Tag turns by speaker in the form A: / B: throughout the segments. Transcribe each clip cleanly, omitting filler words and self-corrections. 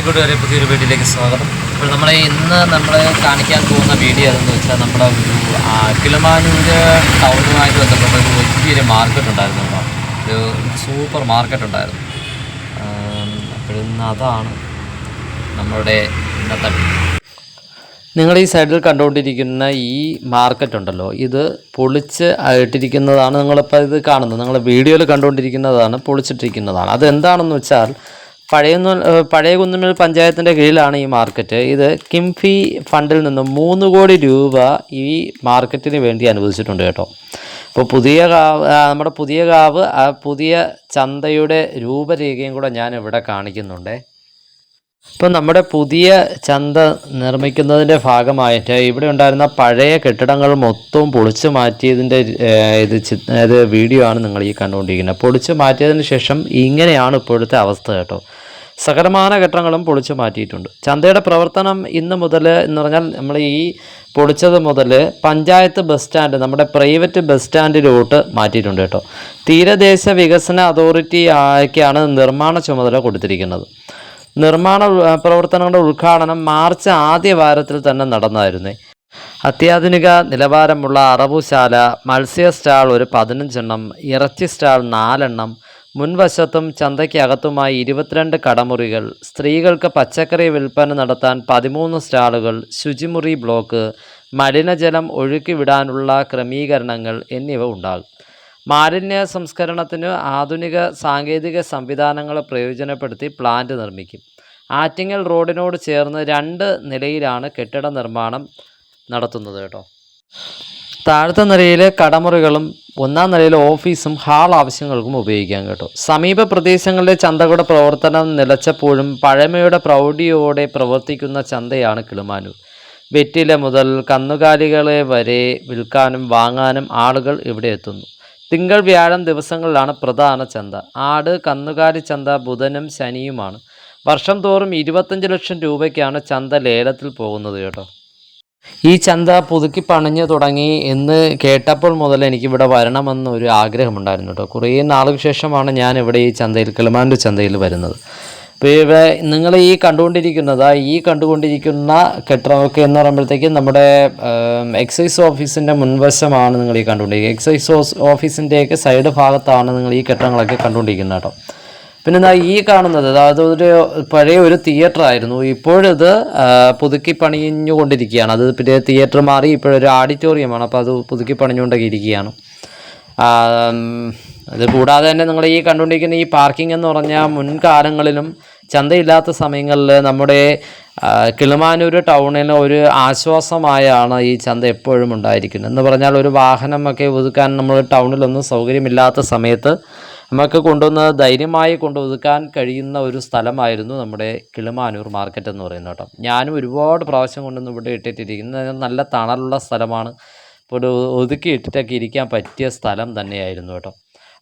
A: കൂട്ടുകാരെ, പുതിയൊരു വീഡിയോയിലേക്ക് സ്വാഗതം. അപ്പോൾ നമ്മൾ കാണിക്കാൻ പോകുന്ന വീഡിയോ അതെന്ന് വെച്ചാൽ നമ്മുടെ ഒരു കിളിമാനൂര് ടൗണുമായിട്ട് ബന്ധപ്പെട്ട ഒരു വലിയൊരു മാർക്കറ്റ് ഉണ്ടായിരുന്നു കേട്ടോ. ഒരു സൂപ്പർ മാർക്കറ്റ് ഉണ്ടായിരുന്നു. അപ്പോഴിന്ന് അതാണ് നമ്മളുടെ ഇന്നത്തെ. നിങ്ങൾ ഈ സൈഡിൽ കണ്ടുകൊണ്ടിരിക്കുന്ന ഈ മാർക്കറ്റ് ഉണ്ടല്ലോ, ഇത് പൊളിച്ച് ഇട്ടിരിക്കുന്നതാണ്. നിങ്ങളിപ്പോൾ ഇത് കാണുന്നത്, നിങ്ങൾ വീഡിയോയിൽ കണ്ടുകൊണ്ടിരിക്കുന്നതാണ് പൊളിച്ചിട്ടിരിക്കുന്നതാണ്. അതെന്താണെന്ന് വെച്ചാൽ പഴയ കുന്നുമ്മൽ പഞ്ചായത്തിൻ്റെ കീഴിലാണ് ഈ മാർക്കറ്റ്. ഇത് കിംഫി ഫണ്ടിൽ നിന്നും 3 കോടി രൂപ ഈ മാർക്കറ്റിന് വേണ്ടി അനുവദിച്ചിട്ടുണ്ട് കേട്ടോ. അപ്പോൾ നമ്മുടെ പുതിയ കാവ് ആ പുതിയ ചന്തയുടെ രൂപരേഖയും കൂടെ ഞാൻ ഇവിടെ കാണിക്കുന്നുണ്ട്. ഇപ്പം നമ്മുടെ പുതിയ ചന്ത നിർമ്മിക്കുന്നതിൻ്റെ ഭാഗമായിട്ട് ഇവിടെ ഉണ്ടായിരുന്ന പഴയ കെട്ടിടങ്ങൾ മൊത്തവും പൊളിച്ചു മാറ്റിയതിൻ്റെ ഇത് വീഡിയോ ആണ് നിങ്ങൾ ഈ കണ്ടുകൊണ്ടിരിക്കുന്നത്. പൊളിച്ചു മാറ്റിയതിന് ശേഷം ഇങ്ങനെയാണ് ഇപ്പോഴത്തെ അവസ്ഥ കേട്ടോ. സകലമാന കെട്ടിടങ്ങളും പൊളിച്ചു മാറ്റിയിട്ടുണ്ട്. ചന്തയുടെ പ്രവർത്തനം ഇന്ന് മുതൽ എന്ന് പറഞ്ഞാൽ നമ്മൾ ഈ പൊളിച്ചത് മുതൽ പഞ്ചായത്ത് ബസ് സ്റ്റാൻഡ്, നമ്മുടെ പ്രൈവറ്റ് ബസ് സ്റ്റാൻഡിലോട്ട് മാറ്റിയിട്ടുണ്ട് കേട്ടോ. തീരദേശ വികസന അതോറിറ്റിക്കാണ് നിർമ്മാണ ചുമതല കൊടുത്തിരിക്കുന്നത്. നിർമ്മാണ പ്രവർത്തനങ്ങളുടെ ഉദ്ഘാടനം മാർച്ച് ആദ്യ വാരത്തിൽ തന്നെ നടന്നായിരുന്നു. അത്യാധുനിക നിലവാരമുള്ള അറവുശാല, മത്സ്യ സ്റ്റാൾ ഒരു 15 എണ്ണം, ഇറച്ചി സ്റ്റാൾ 4 എണ്ണം, മുൻവശത്തും ചന്തയ്ക്കകത്തുമായി 22 കടമുറികൾ, സ്ത്രീകൾക്ക് പച്ചക്കറി വിൽപ്പന നടത്താൻ 13 സ്റ്റാളുകൾ, ശുചിമുറി ബ്ലോക്ക്, മലിനജലം ഒഴുക്കിവിടാനുള്ള ക്രമീകരണങ്ങൾ എന്നിവ ഉണ്ടാകും. മാലിന്യ സംസ്കരണത്തിന് ആധുനിക സാങ്കേതിക സംവിധാനങ്ങൾ പ്രയോജനപ്പെടുത്തി പ്ലാന്റ് നിർമ്മിക്കും. ആറ്റിങ്ങൽ റോഡിനോട് ചേർന്ന് 2 നിലയിലാണ് കെട്ടിട നിർമ്മാണം നടത്തുന്നത് കേട്ടോ. താഴത്തെ നിലയിൽ കടമുറികളും 1-ാം നിലയിൽ ഓഫീസും ഹാൾ ആവശ്യങ്ങൾക്കും ഉപയോഗിക്കാം കേട്ടോ. സമീപ പ്രദേശങ്ങളിലെ ചന്തകളുടെ പ്രവർത്തനം നിലച്ചപ്പോഴും പഴമയുടെ പ്രൗഢിയോടെ പ്രവർത്തിക്കുന്ന ചന്തയാണ് കിളിമാനൂർ. വെറ്റില മുതൽ കന്നുകാലികളെ വരെ വിൽക്കാനും വാങ്ങാനും ആളുകൾ ഇവിടെ എത്തുന്നു. തിങ്കൾ വ്യാഴം ദിവസങ്ങളിലാണ് പ്രധാന ചന്ത. ആട് കന്നുകാലി ചന്ത ബുധനും ശനിയുമാണ്. വർഷം തോറും 25 ലക്ഷം രൂപയ്ക്കാണ് ചന്ത ലേലത്തിൽ പോകുന്നത് കേട്ടോ. ഈ ചന്ത പുതുക്കി പണിഞ്ഞു തുടങ്ങി എന്ന് കേട്ടപ്പോൾ മുതൽ എനിക്കിവിടെ വരണമെന്നൊരു ആഗ്രഹമുണ്ടായിരുന്നു കേട്ടോ. കുറേ നാളുകൾക്ക് ശേഷമാണ് ഞാൻ ഇവിടെ ഈ ചന്തയിൽ, കിളിമാനൂർ ചന്തയിൽ വരുന്നത്. ഇപ്പോൾ ഇവിടെ നിങ്ങൾ ഈ കണ്ടുകൊണ്ടിരിക്കുന്ന കെട്ടിടമൊക്കെ എന്ന് പറയുമ്പോഴത്തേക്കും നമ്മുടെ എക്സൈസ് ഓഫീസിൻ്റെ മുൻവശമാണ് നിങ്ങൾ ഈ കണ്ടുകൊണ്ടിരിക്കുന്നത്. എക്സൈസ് ഓഫീസിൻ്റെയൊക്കെ സൈഡ് ഭാഗത്താണ് നിങ്ങൾ ഈ കെട്ടിടങ്ങളൊക്കെ കണ്ടുകൊണ്ടിരിക്കുന്നത് കേട്ടോ. പിന്നെ ഈ കാണുന്നത്, അതായത് പഴയ ഒരു തിയേറ്റർ ആയിരുന്നു. ഇപ്പോഴിത് പുതുക്കി പണിഞ്ഞുകൊണ്ടിരിക്കുകയാണ്. അത് പിന്നെ തിയേറ്റർ മാറി ഇപ്പോഴൊരു ഓഡിറ്റോറിയമാണ്. അപ്പോൾ അത് പുതുക്കി പണിഞ്ഞുകൊണ്ടൊക്കെ ഇരിക്കുകയാണ്. അത് കൂടാതെ തന്നെ നിങ്ങൾ ഈ കണ്ടുകൊണ്ടിരിക്കുന്ന ഈ പാർക്കിംഗ് എന്ന് പറഞ്ഞാൽ മുൻകാലങ്ങളിലും ചന്തയില്ലാത്ത സമയങ്ങളിൽ നമ്മുടെ കിളിമാനൂർ ടൗണിന് ഒരു ആശ്വാസമായാണ് ഈ ചന്ത എപ്പോഴും ഉണ്ടായിരിക്കുന്നത്. എന്ന് പറഞ്ഞാൽ ഒരു വാഹനമൊക്കെ ഒതുക്കാൻ നമ്മൾ ടൗണിലൊന്നും സൗകര്യമില്ലാത്ത സമയത്ത് നമുക്ക് ധൈര്യമായി ഒതുക്കാൻ കഴിയുന്ന ഒരു സ്ഥലമായിരുന്നു നമ്മുടെ കിളിമാനൂർ മാർക്കറ്റ് എന്ന് പറയുന്നത് കേട്ടോ. ഞാനും ഒരുപാട് പ്രാവശ്യം കൊണ്ടൊന്നും ഇവിടെ ഇട്ടിട്ടിരിക്കുന്നത്. നല്ല തണലുള്ള സ്ഥലമാണ്. ഇപ്പോൾ ഒതുക്കി ഇട്ടിട്ടൊക്കെ ഇരിക്കാൻ പറ്റിയ സ്ഥലം തന്നെയായിരുന്നു കേട്ടോ.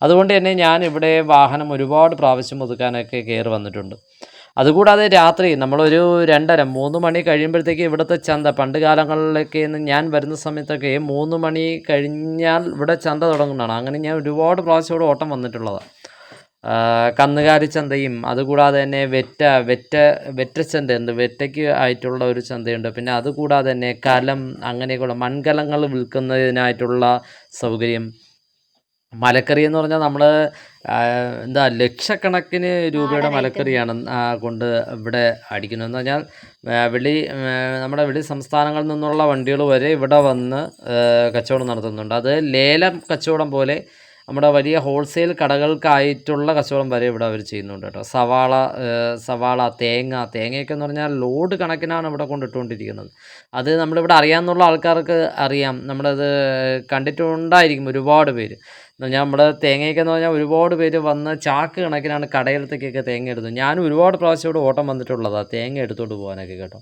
A: അതുകൊണ്ട് തന്നെ ഞാൻ ഇവിടെ വാഹനം ഒരുപാട് പ്രാവശ്യം ഒതുക്കാനൊക്കെ കയറി വന്നിട്ടുണ്ട്. അതുകൂടാതെ രാത്രി നമ്മളൊരു 2:30-3 മണി കഴിയുമ്പോഴത്തേക്ക് ഇവിടുത്തെ ചന്ത, പണ്ട് കാലങ്ങളിലൊക്കെ ഞാൻ വരുന്ന സമയത്തൊക്കെ 3 മണി കഴിഞ്ഞാൽ ഇവിടെ ചന്ത തുടങ്ങുന്നതാണ്. അങ്ങനെ ഞാൻ ഒരുപാട് പ്രാവശ്യം ഇവിടെ ഓട്ടം വന്നിട്ടുള്ളതാണ്. കന്നുകാലി ചന്തയും അതുകൂടാതെ തന്നെ വെറ്റ ചന്തയുണ്ട്, വെറ്റയ്ക്ക് ആയിട്ടുള്ള ഒരു ചന്തയുണ്ട്. പിന്നെ അതുകൂടാതെ തന്നെ കലം, അങ്ങനെയൊക്കെയുള്ള മൺകലങ്ങൾ വിൽക്കുന്നതിനായിട്ടുള്ള സൗകര്യം. മലക്കറി എന്ന് പറഞ്ഞാൽ നമ്മൾ ലക്ഷക്കണക്കിന് രൂപയുടെ മലക്കറിയാണ് കൊണ്ട് ഇവിടെ അടിക്കുന്നത്. എന്ന് പറഞ്ഞാൽ നമ്മുടെ വെളി സംസ്ഥാനങ്ങളിൽ നിന്നുള്ള വണ്ടികൾ വരെ ഇവിടെ വന്ന് കച്ചവടം നടത്തുന്നുണ്ട്. അത് ലേലം കച്ചവടം പോലെ നമ്മുടെ വലിയ ഹോൾസെയിൽ കടകൾക്കായിട്ടുള്ള കച്ചവടം വരെ ഇവിടെ അവർ ചെയ്യുന്നുണ്ട് കേട്ടോ. സവാള, തേങ്ങയൊക്കെ എന്ന് പറഞ്ഞാൽ ലോഡ് കണക്കിനാണ് ഇവിടെ കൊണ്ടിട്ടുകൊണ്ടിരിക്കുന്നത്. അത് നമ്മളിവിടെ അറിയാമെന്നുള്ള ആൾക്കാർക്ക് അറിയാം. നമ്മളത് കണ്ടിട്ടുണ്ടായിരിക്കും ഒരുപാട് പേര്. നമ്മുടെ തേങ്ങയൊക്കെ എന്ന് പറഞ്ഞാൽ ഒരുപാട് പേര് വന്ന് ചാക്ക് കണക്കിനാണ് കടയിലത്തേക്കൊക്കെ തേങ്ങ എടുത്തത്. ഞാനും ഒരുപാട് പ്രാവശ്യം ഇവിടെ ഓട്ടം വന്നിട്ടുള്ളതാണ് തേങ്ങ എടുത്തുകൊണ്ട് പോകാനൊക്കെ കേട്ടോ.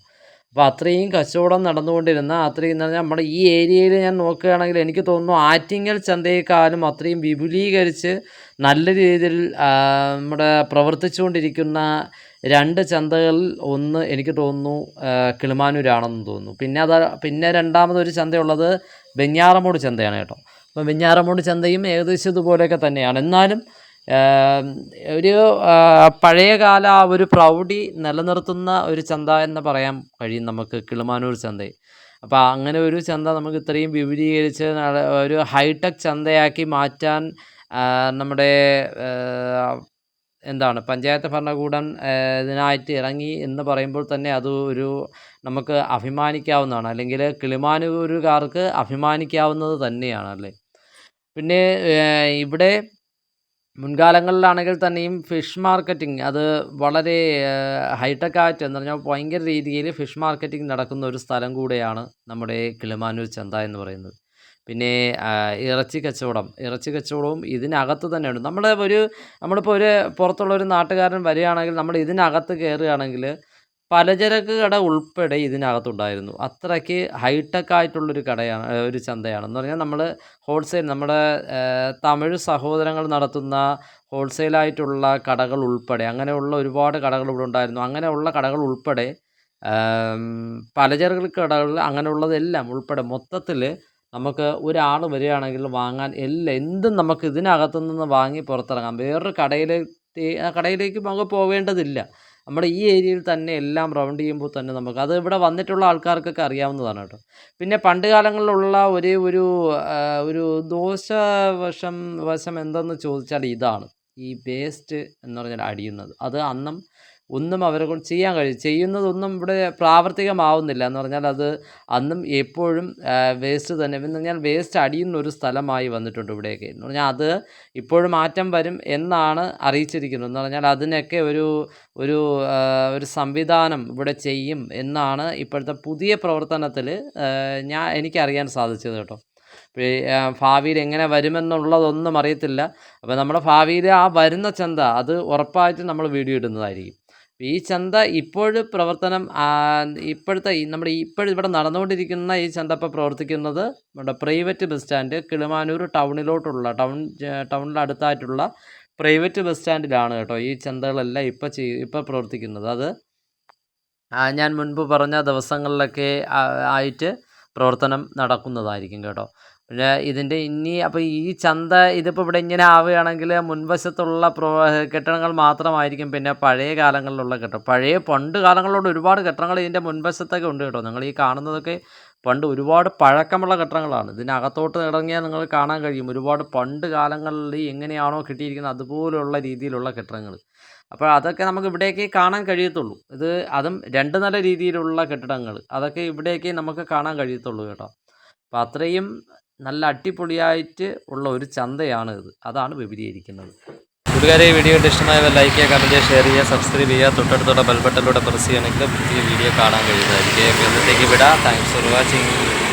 A: അപ്പോൾ അത്രയും കച്ചവടം നടന്നുകൊണ്ടിരുന്ന, അത്രയും എന്ന് പറഞ്ഞാൽ നമ്മുടെ ഈ ഏരിയയിൽ ഞാൻ നോക്കുകയാണെങ്കിൽ എനിക്ക് തോന്നുന്നു ആറ്റിങ്ങൽ ചന്തയെക്കാളും അത്രയും വിപുലീകരിച്ച് നല്ല രീതിയിൽ നമ്മുടെ പ്രവർത്തിച്ചുകൊണ്ടിരിക്കുന്ന 2 ചന്തകളിൽ ഒന്ന് എനിക്ക് തോന്നുന്നു കിളിമാനൂരാണെന്ന് തോന്നുന്നു. പിന്നെ രണ്ടാമതൊരു ചന്തയുള്ളത് വെഞ്ഞാറമൂട് ചന്തയാണ് കേട്ടോ. അപ്പോൾ വെഞ്ഞാറമൂട് ചന്തയും ഏകദേശം ഇതുപോലെയൊക്കെ തന്നെയാണ്. എന്നാലും ഒരു പഴയകാല ആ ഒരു പ്രൗഢി നിലനിർത്തുന്ന ഒരു ചന്ത എന്ന് പറയാൻ കഴിയും നമുക്ക് കിളിമാനൂർ ചന്തയെ. അപ്പോൾ അങ്ങനെ ഒരു ചന്ത നമുക്ക് ഇത്രയും വിപുലീകരിച്ച് ഒരു ഹൈടെക് ചന്തയാക്കി മാറ്റാൻ നമ്മുടെ എന്താണ് പഞ്ചായത്ത് ഭരണകൂടം ഇതിനായിട്ട് ഇറങ്ങി എന്ന് പറയുമ്പോൾ തന്നെ അത് ഒരു നമുക്ക് അഭിമാനിക്കാവുന്നതാണ്, അല്ലെങ്കിൽ കിളിമാനൂരുകാർക്ക് അഭിമാനിക്കാവുന്നത് തന്നെയാണ് അല്ലേ. പിന്നെ ഇവിടെ മുൻകാലങ്ങളിലാണെങ്കിൽ തന്നെയും ഫിഷ് മാർക്കറ്റിംഗ് അത് വളരെ ഹൈടെക് ആയിട്ട് എന്ന് പറഞ്ഞാൽ ഭയങ്കര രീതിയിൽ ഫിഷ് മാർക്കറ്റിംഗ് നടക്കുന്ന ഒരു സ്ഥലം കൂടെയാണ് നമ്മുടെ കിളിമാനൂർ ചന്ത എന്ന് പറയുന്നത്. പിന്നെ ഇറച്ചി കച്ചവടവും ഇതിനകത്ത് തന്നെയുണ്ട്. നമ്മളിപ്പോൾ ഒരു പുറത്തുള്ള ഒരു നാട്ടുകാരൻ വരികയാണെങ്കിൽ നമ്മൾ ഇതിനകത്ത് കയറുകയാണെങ്കിൽ പലചരക്ക് കട ഉൾപ്പെടെ ഇതിനകത്തുണ്ടായിരുന്നു. അത്രയ്ക്ക് ഹൈടെക് ആയിട്ടുള്ളൊരു കടയാണ്, ഒരു ചന്തയാണ്. എന്ന് പറഞ്ഞാൽ നമ്മൾ ഹോൾസെയിൽ നമ്മുടെ തമിഴ് സഹോദരങ്ങൾ നടത്തുന്ന ഹോൾസെയിലായിട്ടുള്ള കടകൾ ഉൾപ്പെടെ അങ്ങനെയുള്ള ഒരുപാട് കടകൾ ഇവിടെ ഉണ്ടായിരുന്നു. അങ്ങനെയുള്ള കടകൾ ഉൾപ്പെടെ പലചരക്ക് കടകൾ അങ്ങനെയുള്ളതെല്ലാം ഉൾപ്പെടെ മൊത്തത്തിൽ നമുക്ക് ഒരാൾ വരികയാണെങ്കിൽ വാങ്ങാൻ എന്തും നമുക്ക് ഇതിനകത്തു നിന്ന് വാങ്ങി പുറത്തിറങ്ങാം. വേറൊരു കടയിലേക്ക് നമുക്ക് പോവേണ്ടതില്ല. നമ്മുടെ ഈ ഏരിയയിൽ തന്നെ എല്ലാം റൗണ്ട് ചെയ്യുമ്പോൾ തന്നെ നമുക്ക് അത് ഇവിടെ വന്നിട്ടുള്ള ആൾക്കാർക്കൊക്കെ അറിയാവുന്നതാണ് കേട്ടോ. പിന്നെ പണ്ട് കാലങ്ങളിലുള്ള ഒരു വശം എന്തെന്ന് ചോദിച്ചാൽ ഇതാണ്, ഈ വേസ്റ്റ് എന്ന് പറഞ്ഞാൽ അടിയുന്നത്. അത് അന്നും ഒന്നും അവരെ കൊണ്ട് ചെയ്യാൻ കഴിയും, ചെയ്യുന്നതൊന്നും ഇവിടെ പ്രാവർത്തികമാവുന്നില്ല. എന്ന് പറഞ്ഞാൽ അത് അന്നും എപ്പോഴും വേസ്റ്റ് തന്നെ എന്ന് പറഞ്ഞാൽ വേസ്റ്റ് അടിയുന്ന ഒരു സ്ഥലമായി വന്നിട്ടുണ്ട് ഇവിടെയൊക്കെ. എന്ന് പറഞ്ഞാൽ അത് ഇപ്പോഴും മാറ്റം വരും എന്നാണ് അറിയിച്ചിരിക്കുന്നത്. എന്ന് പറഞ്ഞാൽ അതിനൊക്കെ ഒരു സംവിധാനം ഇവിടെ ചെയ്യും എന്നാണ് ഇപ്പോഴത്തെ പുതിയ പ്രവർത്തനത്തിൽ എനിക്കറിയാൻ സാധിച്ചത് കേട്ടോ. ഭാവിയിൽ എങ്ങനെ വരുമെന്നുള്ളതൊന്നും അറിയത്തില്ല. അപ്പോൾ നമ്മുടെ ഭാവിയിൽ ആ വരുന്ന ചന്ത അത് ഉറപ്പായിട്ടും നമ്മൾ വീഡിയോ ഇടുന്നതായിരിക്കും. ഈ ചന്ത ഇപ്പോഴും ഇപ്പോഴത്തെ ഇവിടെ നടന്നുകൊണ്ടിരിക്കുന്ന ഈ ചന്ത ഇപ്പോൾ പ്രവർത്തിക്കുന്നത് നമ്മുടെ പ്രൈവറ്റ് ബസ് സ്റ്റാൻഡ് കിളിമാനൂർ ടൗണിൻ്റെ അടുത്തായിട്ടുള്ള പ്രൈവറ്റ് ബസ് സ്റ്റാൻഡിലാണ് കേട്ടോ ഈ ചന്തകളെല്ലാം ഇപ്പോൾ പ്രവർത്തിക്കുന്നത്. അത് ഞാൻ മുൻപ് പറഞ്ഞ ദിവസങ്ങളിലൊക്കെ ആയിട്ട് പ്രവർത്തനം നടക്കുന്നതായിരിക്കും കേട്ടോ. പിന്നെ ഇതിൻ്റെ അപ്പോൾ ഈ ചന്ത ഇതിപ്പോൾ ഇവിടെ ഇങ്ങനെ ആവുകയാണെങ്കിൽ മുൻവശത്തുള്ള കെട്ടിടങ്ങൾ മാത്രമായിരിക്കും. പിന്നെ പഴയ കാലങ്ങളിലുള്ള പണ്ട് കാലങ്ങളിലുള്ള ഒരുപാട് കെട്ടിടങ്ങൾ ഇതിൻ്റെ മുൻവശത്തൊക്കെ ഉണ്ട് കേട്ടോ. നിങ്ങൾ ഈ കാണുന്നതൊക്കെ പണ്ട് ഒരുപാട് പഴക്കമുള്ള കെട്ടിടങ്ങളാണ്. ഇതിനകത്തോട്ട് ഇറങ്ങിയാൽ നിങ്ങൾ കാണാൻ കഴിയും ഒരുപാട് പണ്ട് കാലങ്ങളിൽ എങ്ങനെയാണോ കിട്ടിയിരിക്കുന്നത് അതുപോലുള്ള രീതിയിലുള്ള കെട്ടിടങ്ങൾ. അപ്പോൾ അതൊക്കെ നമുക്ക് ഇവിടേക്ക് കാണാൻ കഴിയത്തുള്ളൂ. അതും 2 നില രീതിയിലുള്ള കെട്ടിടങ്ങൾ അതൊക്കെ ഇവിടേക്ക് നമുക്ക് കാണാൻ കഴിയത്തുള്ളൂ കേട്ടോ. അപ്പോൾ അത്രയും നല്ല അടിപൊളിയായിട്ട് ഉള്ള ഒരു ചന്തയാണ് ഇത്. അതാണ് വിപുലീകരിക്കുന്നത്. കൂട്ടുകാരെ, വീഡിയോ ഇഷ്ടമായ ലൈക്ക് ചെയ്യുക, കമൻറ്റ് ചെയ്യുക, ഷെയർ ചെയ്യുക, സബ്സ്ക്രൈബ് ചെയ്യുക. തൊട്ടടുത്തുള്ള ബെൽ ബട്ടണിലൂടെ പ്രസ് ചെയ്യുകയാണെങ്കിൽ പുതിയ വീഡിയോ കാണാൻ കഴിയുന്നതായിരിക്കും. എന്നത്തേക്ക് വിടാം. Thanks for watching.